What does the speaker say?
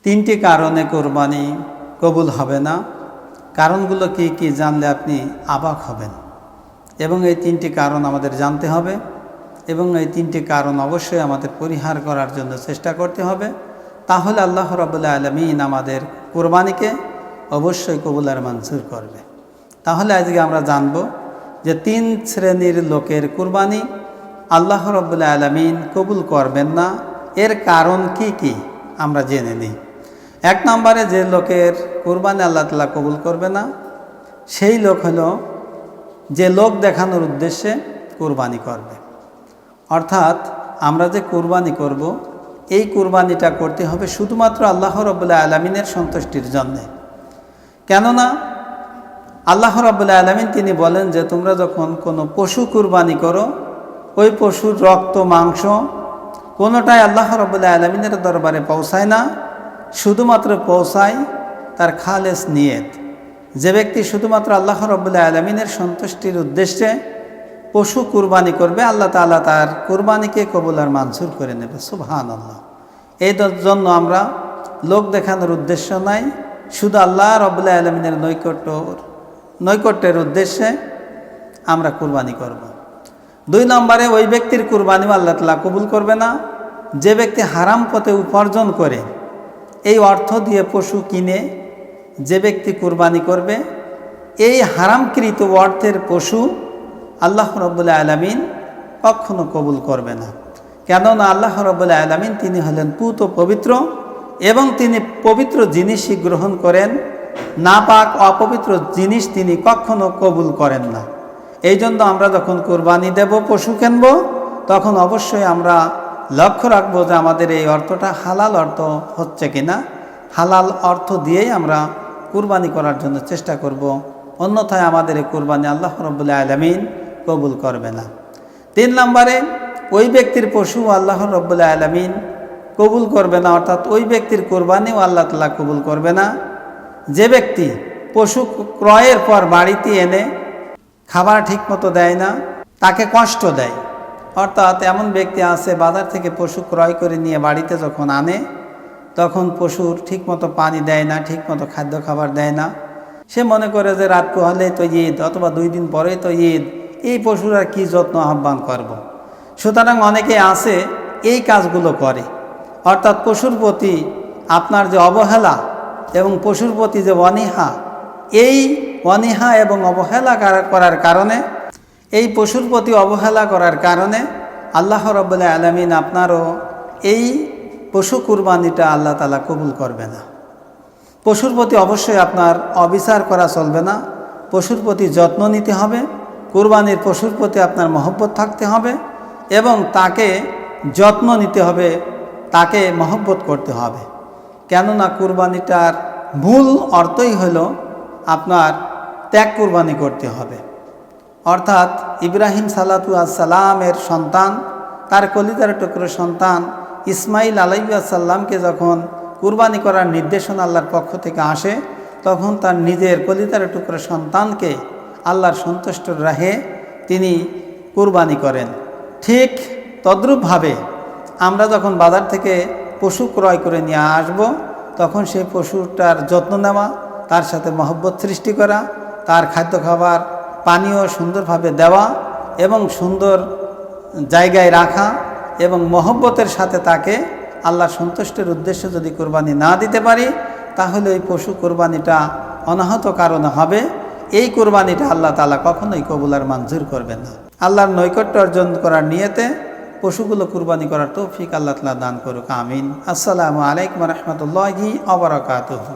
তিনটি কারণে কোরবানি কবুল হবে না। কারণগুলো কি কি জানলে আপনি অবাক হবেন, এবং এই তিনটি কারণ আমাদের জানতে হবে এবং এই তিনটি কারণ অবশ্যই আমাদের পরিহার করার জন্য চেষ্টা করতে হবে। তাহলে আল্লাহ রাব্বুল আলামিন আমাদের কোরবানিকে অবশ্যই কবুল আর মঞ্জুর করবে। তাহলে আজকে আমরা জানব যে তিন শ্রেণীর লোকের কোরবানি আল্লাহ রাব্বুল আলামিন কবুল করবেন না, এর কারণ কি কি আমরা জেনে নিই। এক নম্বরে যে লোকের কোরবানি আল্লাহ তাআলা কবুল করবে না সেই লোক হলো যে লোক দেখানোর উদ্দেশ্যে কোরবানি করবে। অর্থাৎ আমরা যে কোরবানি করব এই কোরবানিটা করতে হবে শুধুমাত্র আল্লাহ রাব্বুল আলামিনের সন্তুষ্টির জন্যে। কেননা আল্লাহ রাব্বুল আলামিন তিনি বলেন যে তোমরা যখন কোনো পশু কোরবানি করো ওই পশুর রক্ত মাংস কোনোটাই আল্লাহ রাব্বুল আলামিনের দরবারে পৌঁছায় না, শুধুমাত্র পৌঁছায় তার খালেস নিয়ত। যে ব্যক্তি শুধুমাত্র আল্লাহ রাব্বুল আলামিনের সন্তুষ্টির উদ্দেশ্যে পশু কুরবানি করবে আল্লাহ তাআলা তার কুরবানিকে কবুল আর মঞ্জুর করে নেবে। সুবহানাল্লাহ। এই জন্য আমরা লোক দেখানোর উদ্দেশ্য নাই, শুধু আল্লাহ রাব্বুল আলামিনের নৈকট্যের উদ্দেশ্যে আমরা কুরবানি করব। দুই নম্বরে ওই ব্যক্তির কুরবানিও আল্লাহ তাআলা কবুল করবে না যে ব্যক্তি হারাম পথে উপার্জন করে এই অর্থ দিয়ে পশু কিনে যে ব্যক্তি কুরবানি করবে এই হারামকৃত অর্থের পশু আল্লাহ রাব্বুল আলামিন কখনো কবুল করবে না। কেননা আল্লাহ রাব্বুল আলামিন তিনি হলেন পুত পবিত্র এবং তিনি পবিত্র জিনিসই গ্রহণ করেন, নাপাক অপবিত্র জিনিস তিনি কখনো কবুল করেন না। এই জন্য আমরা যখন কুরবানি দেব, পশু কিনব, তখন অবশ্যই আমরা লক্ষ্য রাখবো যে আমাদের এই অর্থটা হালাল অর্থ হচ্ছে কিনা। হালাল অর্থ দিয়েই আমরা কুরবানি করার জন্য চেষ্টা করব, অন্যথায় আমাদের এই কুরবানি আল্লাহ রাব্বুল আলামিন কবুল করবে না। তিন নম্বরে ওই ব্যক্তির পশু আল্লাহ রাব্বুল আলামিন কবুল করবে না, অর্থাৎ ওই ব্যক্তির কুরবানিও আল্লাহ তাআলা কবুল করবে না যে ব্যক্তি পশু ক্রয়ের পর বাড়িতে এনে খাবার ঠিকমতো দেয় না, তাকে কষ্ট দেয়। অর্থাৎ এমন ব্যক্তি আছে বাজার থেকে পশু ক্রয় করে নিয়ে বাড়িতে যখন আনে তখন পশুর ঠিকমতো পানি দেয় না, ঠিকমতো খাদ্য খাবার দেয় না। সে মনে করে যে রাত পোহালেই তো ঈদ অথবা 2 দিন পরেই তো ঈদ, এই পশুর আর কী যত্ন আহ্বান করব। সুতরাং অনেকে আছে এই কাজগুলো করে। অর্থাৎ পশুর প্রতি আপনার যে অবহেলা এবং পশুর প্রতি যে অনীহা, এই অনীহা এবং অবহেলা করার কারণে, এই পশুর প্রতি অবহেলা করার কারণে আল্লাহ রাব্বুল আলামিন আপনারও এই পশু কুরবানিটা আল্লাহ তাআলা কবুল করবে না। পশুর প্রতি অবশ্যই আপনার অবিচার করা চলবে না, পশুর প্রতি যত্ন নিতে হবে। কুরবানির পশুর প্রতি আপনার মহব্বত থাকতে হবে এবং তাকে যত্ন নিতে হবে, তাকে মহব্বত করতে হবে। কেননা কুরবানিটার মূল অর্থই হলো আপনার ত্যাগ কুরবানি করতে হবে। অর্থাৎ ইব্রাহিম সালামের সন্তান, তার কলিজার টুকরো সন্তান ইসমাইল আলাইহিসসালামকে যখন কুরবানি করার নির্দেশনা আল্লাহর পক্ষ থেকে আসে তখন তার নিজের কলিজার টুকরো সন্তানকে আল্লাহর সন্তুষ্টর রাহে তিনি কুরবানি করেন। ঠিক তদ্রূপভাবে আমরা যখন বাজার থেকে পশু ক্রয় করে নিয়ে আসব তখন সেই পশুটার যত্ন নেওয়া, তার সাথে মহব্বত সৃষ্টি করা, তার খাদ্য খাবার পানীয় সুন্দরভাবে দেওয়া এবং সুন্দর জায়গায় রাখা এবং মহব্বতের সাথে তাকে আল্লাহর সন্তুষ্টের উদ্দেশ্যে যদি কোরবানি না দিতে পারি তাহলে ওই পশু কোরবানিটা অনাহত কারণে হবে। এই কোরবানিটা আল্লাহ তাআলা কখনোই কবুল আর মঞ্জুর করবেন না। আল্লাহর নৈকট্য অর্জন করার নিয়তে পশুগুলো কুরবানি করার তৌফিক আল্লাহ তাআলা দান করুক। আমিন। আসসালামু আলাইকুম ওয়া রাহমাতুল্লাহি ওয়া বারাকাতুহু।